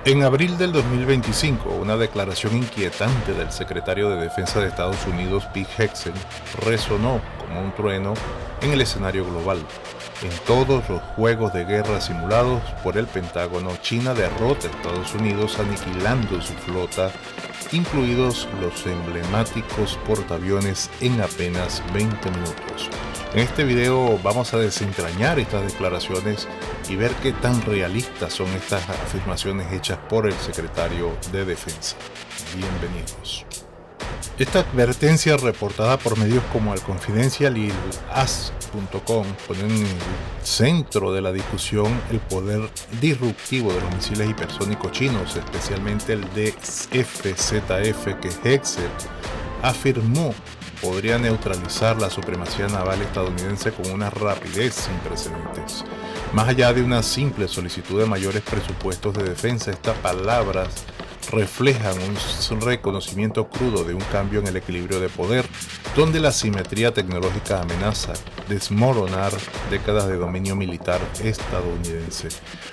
En abril del 2025, una declaración inquietante del secretario de Defensa de Estados Unidos, Pete Hegseth, resonó como un trueno en el escenario global. En todos los juegos de guerra simulados por el Pentágono, China derrota a Estados Unidos aniquilando su flota, incluidos los emblemáticos portaaviones, en apenas 20 minutos. En este video vamos a desentrañar estas declaraciones y ver qué tan realistas son estas afirmaciones hechas por el secretario de Defensa. Bienvenidos. Esta advertencia, reportada por medios como El Confidencial y el As.com, pone en el centro de la discusión el poder disruptivo de los misiles hipersónicos chinos, especialmente el DF-ZF, que Hegseth afirmó podría neutralizar la supremacía naval estadounidense con una rapidez sin precedentes. Más allá de una simple solicitud de mayores presupuestos de defensa, estas palabras reflejan un reconocimiento crudo de un cambio en el equilibrio de poder, donde la simetría tecnológica amenaza desmoronar décadas de dominio militar estadounidense.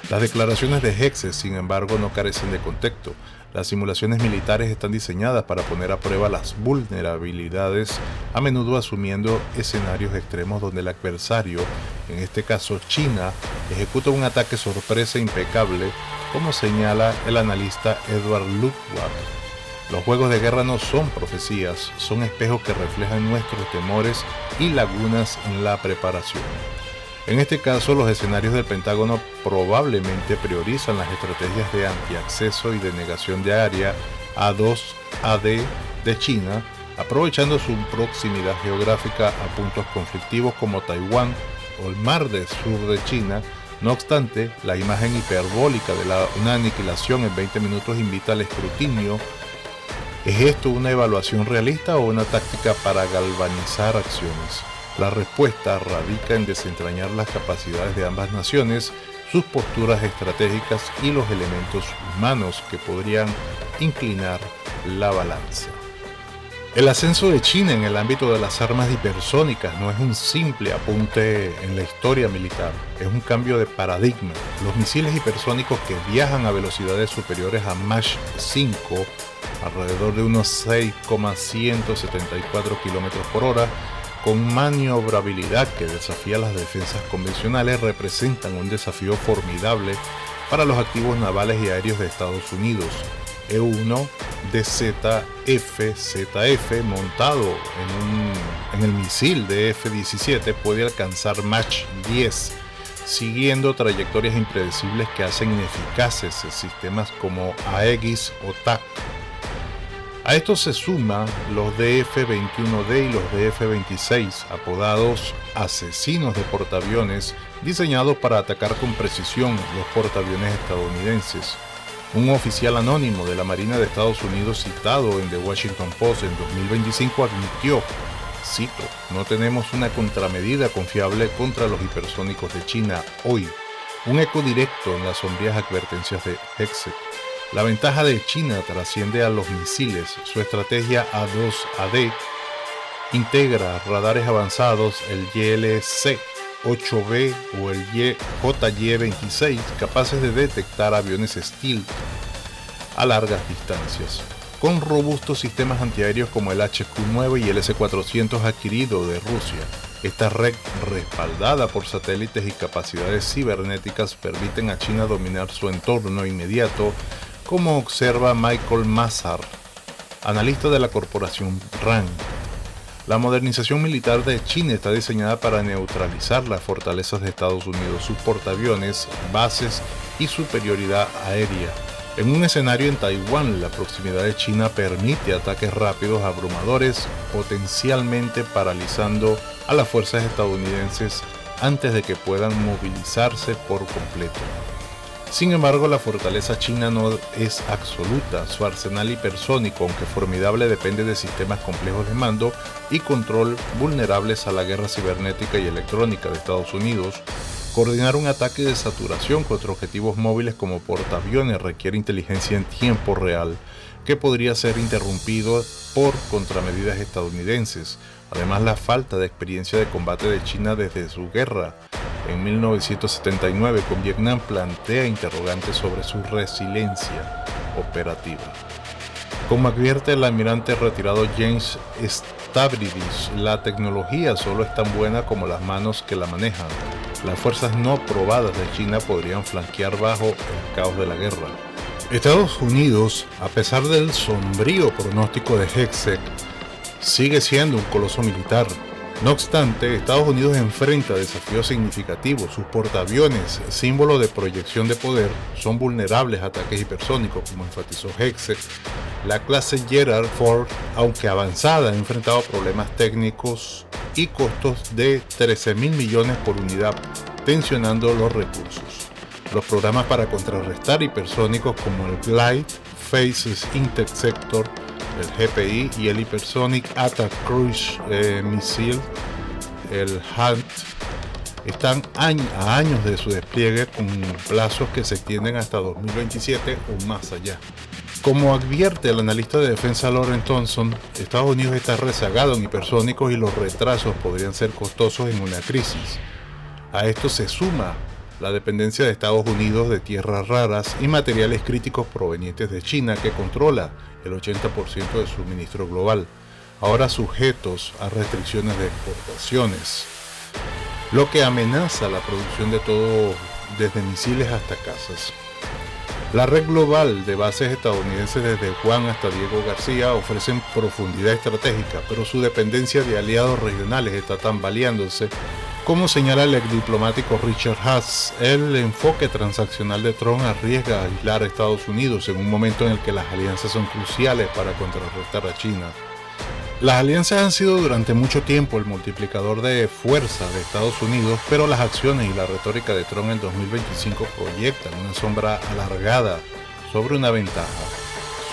Las declaraciones de Hegseth, sin embargo, no carecen de contexto. Las simulaciones militares están diseñadas para poner a prueba las vulnerabilidades, a menudo asumiendo escenarios extremos donde el adversario, en este caso China, ejecuta un ataque sorpresa impecable, como señala el analista Edward Luttwak. Los juegos de guerra no son profecías, son espejos que reflejan nuestros temores y lagunas en la preparación. En este caso, los escenarios del Pentágono probablemente priorizan las estrategias de antiacceso y de negación de área A2AD de China, aprovechando su proximidad geográfica a puntos conflictivos como Taiwán o el Mar del Sur de China. No obstante, la imagen hiperbólica de una aniquilación en 20 minutos invita al escrutinio. ¿Es esto una evaluación realista o una táctica para galvanizar acciones? La respuesta radica en desentrañar las capacidades de ambas naciones, sus posturas estratégicas y los elementos humanos que podrían inclinar la balanza. El ascenso de China en el ámbito de las armas hipersónicas no es un simple apunte en la historia militar, es un cambio de paradigma. Los misiles hipersónicos que viajan a velocidades superiores a Mach 5, alrededor de unos 6,174 km por hora, con maniobrabilidad que desafía las defensas convencionales, representan un desafío formidable para los activos navales y aéreos de Estados Unidos. E-1 DZ-F-ZF, montado en el misil de F-17, puede alcanzar Mach 10, siguiendo trayectorias impredecibles que hacen ineficaces sistemas como Aegis o TAC. A esto se suman los DF-21D y los DF-26, apodados asesinos de portaaviones, diseñados para atacar con precisión los portaaviones estadounidenses. Un oficial anónimo de la Marina de Estados Unidos, citado en The Washington Post en 2025, admitió, cito, "No tenemos una contramedida confiable contra los hipersónicos de China hoy", un eco directo en las sombrías advertencias de Hegseth. La ventaja de China trasciende a los misiles. Su estrategia A2AD integra radares avanzados, el YLC-8B o el JY-26, capaces de detectar aviones Stealth a largas distancias, con robustos sistemas antiaéreos como el HQ-9 y el S-400 adquirido de Rusia. Esta red, respaldada por satélites y capacidades cibernéticas, permiten a China dominar su entorno inmediato, como observa Michael Mazar, analista de la corporación RAND. La modernización militar de China está diseñada para neutralizar las fortalezas de Estados Unidos, sus portaaviones, bases y superioridad aérea. En un escenario en Taiwán, la proximidad de China permite ataques rápidos, abrumadores, potencialmente paralizando a las fuerzas estadounidenses antes de que puedan movilizarse por completo. Sin embargo, la fortaleza china no es absoluta. Su arsenal hipersónico, aunque formidable, depende de sistemas complejos de mando y control vulnerables a la guerra cibernética y electrónica de Estados Unidos. Coordinar un ataque de saturación contra objetivos móviles como portaaviones requiere inteligencia en tiempo real, que podría ser interrumpido por contramedidas estadounidenses. Además, la falta de experiencia de combate de China desde su guerra en 1979 con Vietnam plantea interrogantes sobre su resiliencia operativa. Como advierte el almirante retirado James Stavridis, la tecnología solo es tan buena como las manos que la manejan. Las fuerzas no probadas de China podrían flanquear bajo el caos de la guerra. Estados Unidos, a pesar del sombrío pronóstico de Hegseth, sigue siendo un coloso militar. No obstante, Estados Unidos enfrenta desafíos significativos. Sus portaaviones, símbolo de proyección de poder, son vulnerables a ataques hipersónicos, como enfatizó Hegseth. La clase Gerald Ford, aunque avanzada, ha enfrentado problemas técnicos y costos de 13.000 millones por unidad, tensionando los recursos. Los programas para contrarrestar hipersónicos como el Glide Phase Interceptor, el GPI y el Hypersonic Attack Cruise Missile, el HALT, están a años de su despliegue con plazos que se extienden hasta 2027 o más allá. Como advierte el analista de defensa Lawrence Thompson, Estados Unidos está rezagado en hipersónicos y los retrasos podrían ser costosos en una crisis. A esto se suma la dependencia de Estados Unidos de tierras raras y materiales críticos provenientes de China, que controla el 80% del suministro global, ahora sujetos a restricciones de exportaciones, lo que amenaza la producción de todo, desde misiles hasta casas. La red global de bases estadounidenses desde Guam hasta Diego García ofrecen profundidad estratégica, pero su dependencia de aliados regionales está tambaleándose. Como señala el exdiplomático Richard Haass, el enfoque transaccional de Trump arriesga a aislar a Estados Unidos en un momento en el que las alianzas son cruciales para contrarrestar a China. Las alianzas han sido durante mucho tiempo el multiplicador de fuerza de Estados Unidos, pero las acciones y la retórica de Trump en 2025 proyectan una sombra alargada sobre una ventaja.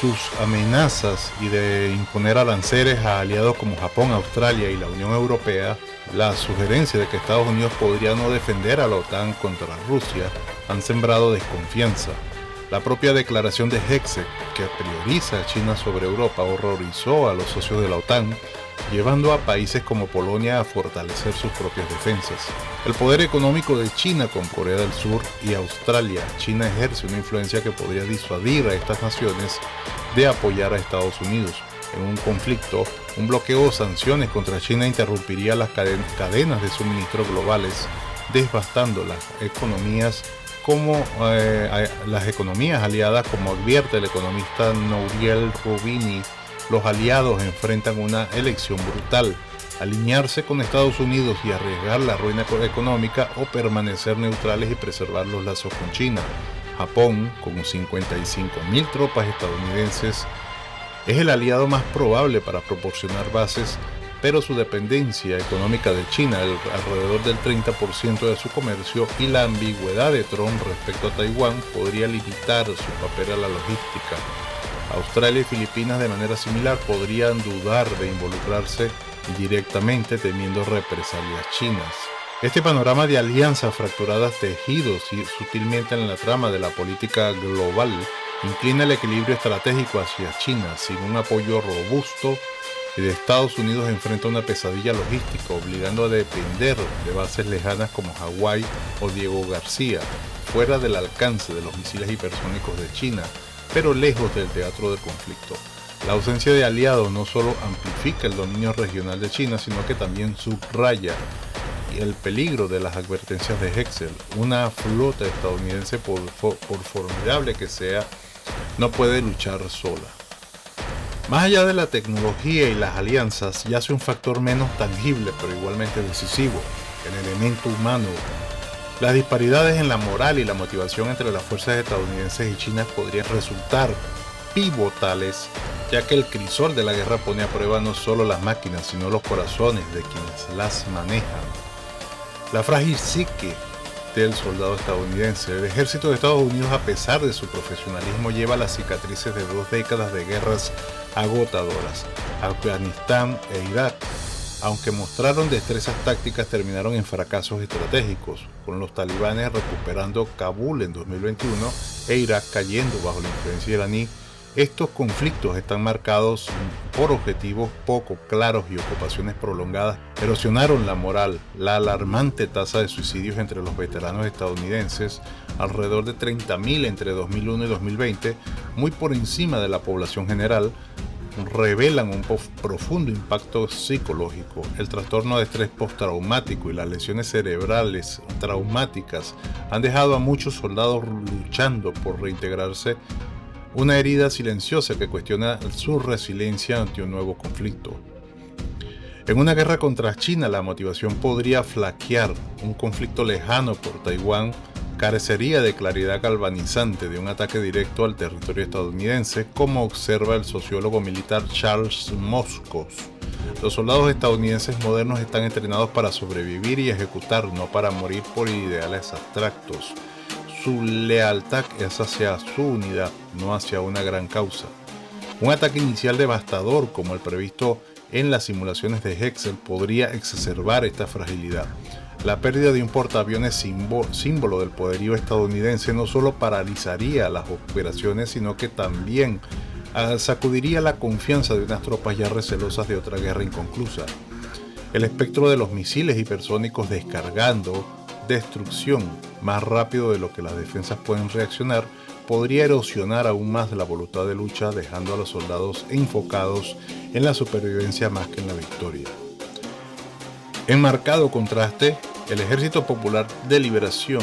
Sus amenazas y de imponer aranceles a aliados como Japón, Australia y la Unión Europea, la sugerencia de que Estados Unidos podría no defender a la OTAN contra Rusia, han sembrado desconfianza. La propia declaración de Hegseth, que prioriza a China sobre Europa, horrorizó a los socios de la OTAN, llevando a países como Polonia a fortalecer sus propias defensas. El poder económico de China con Corea del Sur y Australia. China ejerce una influencia que podría disuadir a estas naciones de apoyar a Estados Unidos. En un conflicto, un bloqueo o sanciones contra China interrumpiría las cadenas de suministro globales, devastando las economías aliadas. Como advierte el economista Nouriel Roubini, los aliados enfrentan una elección brutal: alinearse con Estados Unidos y arriesgar la ruina económica, o permanecer neutrales y preservar los lazos con China. Japón, con 55.000 tropas estadounidenses, es el aliado más probable para proporcionar bases, pero su dependencia económica de China, alrededor del 30% de su comercio, y la ambigüedad de Trump respecto a Taiwán podría limitar su papel a la logística. Australia y Filipinas, de manera similar, podrían dudar de involucrarse directamente, temiendo represalias chinas. Este panorama de alianzas fracturadas, tejidos sutilmente en la trama de la política global, inclina el equilibrio estratégico hacia China. Sin un apoyo robusto de Estados Unidos, enfrenta una pesadilla logística, obligando a depender de bases lejanas como Hawái o Diego García, fuera del alcance de los misiles hipersónicos de China, pero lejos del teatro de conflicto. La ausencia de aliados no solo amplifica el dominio regional de China, sino que también subraya el peligro de las advertencias de Hegseth. Una flota estadounidense, por formidable que sea, no puede luchar sola. Más allá de la tecnología y las alianzas, yace un factor menos tangible pero igualmente decisivo: el elemento humano. Las disparidades en la moral y la motivación entre las fuerzas estadounidenses y chinas podrían resultar pivotales, ya que el crisol de la guerra pone a prueba no solo las máquinas, sino los corazones de quienes las manejan. La frágil psique del soldado estadounidense. El ejército de Estados Unidos, a pesar de su profesionalismo, lleva las cicatrices de 2 décadas de guerras agotadoras. Afganistán e Irak, aunque mostraron destrezas tácticas, terminaron en fracasos estratégicos, con los talibanes recuperando Kabul en 2021 e Irak cayendo bajo la influencia iraní Estos conflictos están marcados por objetivos poco claros y ocupaciones prolongadas erosionaron la moral. La alarmante tasa de suicidios entre los veteranos estadounidenses, alrededor de 30.000 entre 2001 y 2020, muy por encima de la población general, revelan un profundo impacto psicológico. El trastorno de estrés postraumático y las lesiones cerebrales traumáticas han dejado a muchos soldados luchando por reintegrarse, una herida silenciosa que cuestiona su resiliencia ante un nuevo conflicto. En una guerra contra China, la motivación podría flaquear. Un conflicto lejano por Taiwán carecería de claridad galvanizante de un ataque directo al territorio estadounidense, como observa el sociólogo militar Charles Moskos. Los soldados estadounidenses modernos están entrenados para sobrevivir y ejecutar, no para morir por ideales abstractos. Su lealtad es hacia su unidad, no hacia una gran causa. Un ataque inicial devastador como el previsto en las simulaciones de Hexel podría exacerbar esta fragilidad. La pérdida de un portaaviones símbolo del poderío estadounidense no solo paralizaría las operaciones, sino que también sacudiría la confianza de unas tropas ya recelosas de otra guerra inconclusa. El espectro de los misiles hipersónicos descargando destrucción más rápido de lo que las defensas pueden reaccionar podría erosionar aún más la voluntad de lucha, dejando a los soldados enfocados en la supervivencia más que en la victoria. En marcado contraste, el Ejército Popular de Liberación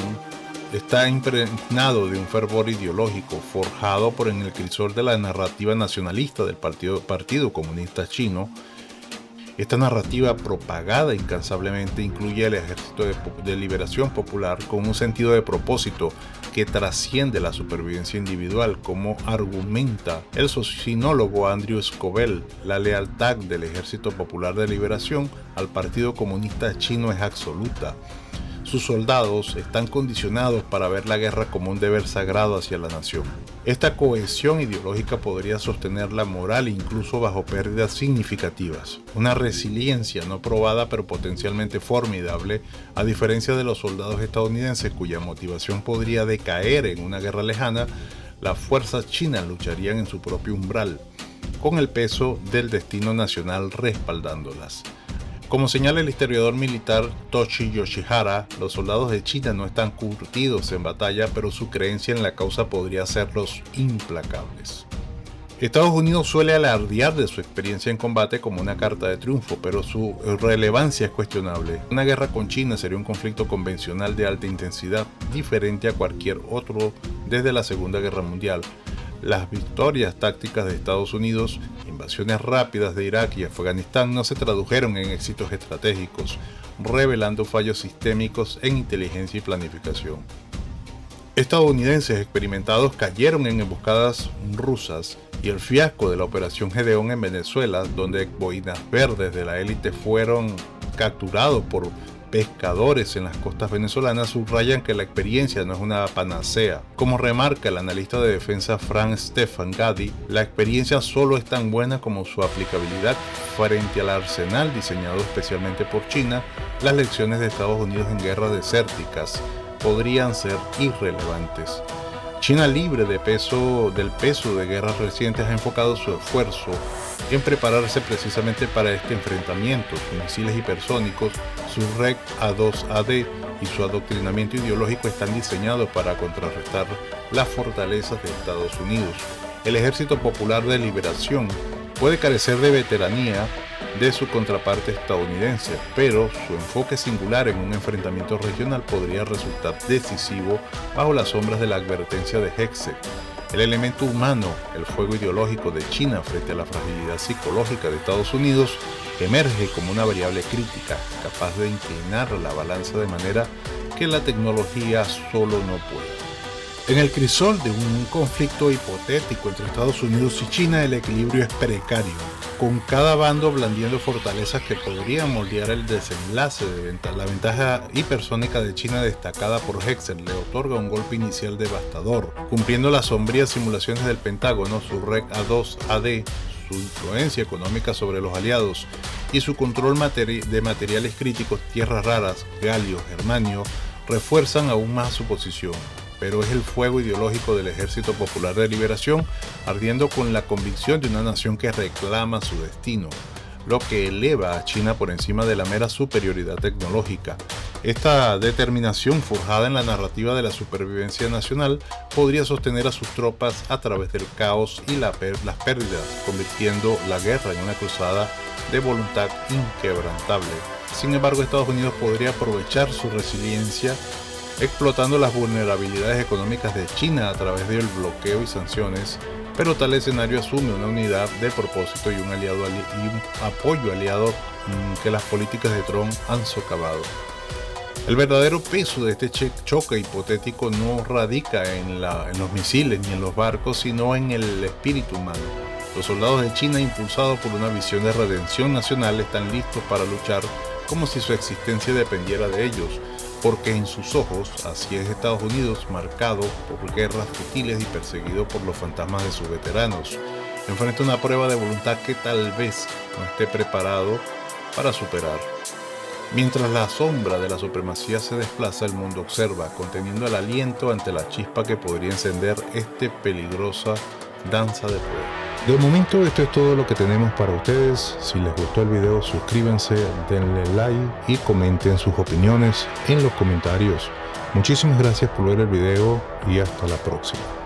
está impregnado de un fervor ideológico forjado por en el crisol de la narrativa nacionalista del Partido Comunista Chino. Esta narrativa propagada incansablemente incluye al Ejército de Liberación Popular con un sentido de propósito que trasciende la supervivencia individual, como argumenta el socinólogo Andrew Scovell. La lealtad del Ejército Popular de Liberación al Partido Comunista Chino es absoluta. Sus soldados están condicionados para ver la guerra como un deber sagrado hacia la nación. Esta cohesión ideológica podría sostener la moral incluso bajo pérdidas significativas. Una resiliencia no probada pero potencialmente formidable, a diferencia de los soldados estadounidenses cuya motivación podría decaer en una guerra lejana. Las fuerzas chinas lucharían en su propio umbral, con el peso del destino nacional respaldándolas. Como señala el historiador militar Toshi Yoshihara, los soldados de China no están curtidos en batalla, pero su creencia en la causa podría hacerlos implacables. Estados Unidos suele alardear de su experiencia en combate como una carta de triunfo, pero su relevancia es cuestionable. Una guerra con China sería un conflicto convencional de alta intensidad, diferente a cualquier otro desde la Segunda Guerra Mundial. Las victorias tácticas de Estados Unidos, invasiones rápidas de Irak y Afganistán no se tradujeron en éxitos estratégicos, revelando fallos sistémicos en inteligencia y planificación. Estadounidenses experimentados cayeron en emboscadas rusas, y el fiasco de la Operación Gedeón en Venezuela, donde boinas verdes de la élite fueron capturados por pescadores en las costas venezolanas, subrayan que la experiencia no es una panacea. Como remarca el analista de defensa Frank Stefan Gadi, la experiencia solo es tan buena como su aplicabilidad frente al arsenal diseñado especialmente por China. Las lecciones de Estados Unidos en guerras desérticas podrían ser irrelevantes. China, libre del peso de guerras recientes, ha enfocado su esfuerzo en prepararse precisamente para este enfrentamiento. Sus misiles hipersónicos, su REC A2AD y su adoctrinamiento ideológico están diseñados para contrarrestar las fortalezas de Estados Unidos. El Ejército Popular de Liberación puede carecer de veteranía de su contraparte estadounidense, pero su enfoque singular en un enfrentamiento regional podría resultar decisivo bajo las sombras de la advertencia de Hexel. El elemento humano, el fuego ideológico de China frente a la fragilidad psicológica de Estados Unidos, emerge como una variable crítica, capaz de inclinar la balanza de manera que la tecnología solo no puede. En el crisol de un conflicto hipotético entre Estados Unidos y China, el equilibrio es precario, con cada bando blandiendo fortalezas que podrían moldear el desenlace. La ventaja hipersónica de China, destacada por Hexel, le otorga un golpe inicial devastador. Cumpliendo las sombrías simulaciones del Pentágono, su REC A2AD, su influencia económica sobre los aliados y su control de materiales críticos, tierras raras, galio, germanio, refuerzan aún más su posición. pero es el fuego ideológico del Ejército Popular de Liberación, ardiendo con la convicción de una nación que reclama su destino, lo que eleva a China por encima de la mera superioridad tecnológica. Esta determinación forjada en la narrativa de la supervivencia nacional podría sostener a sus tropas a través del caos y las pérdidas, convirtiendo la guerra en una cruzada de voluntad inquebrantable. Sin embargo, Estados Unidos podría aprovechar su resiliencia explotando las vulnerabilidades económicas de China a través del bloqueo y sanciones, pero tal escenario asume una unidad de propósito y un apoyo aliado que las políticas de Trump han socavado. El verdadero peso de este choque hipotético no radica en los misiles ni en los barcos, sino en el espíritu humano. Los soldados de China, impulsados por una visión de redención nacional, están listos para luchar como si su existencia dependiera de ellos, porque en sus ojos así es Estados Unidos, marcado por guerras futiles y perseguido por los fantasmas de sus veteranos. Enfrenta una prueba de voluntad que tal vez no esté preparado para superar. Mientras la sombra de la supremacía se desplaza, el mundo observa, conteniendo el aliento ante la chispa que podría encender esta peligrosa danza de poder. De momento esto es todo lo que tenemos para ustedes. Si les gustó el video, suscríbanse, denle like y comenten sus opiniones en los comentarios. Muchísimas gracias por ver el video y hasta la próxima.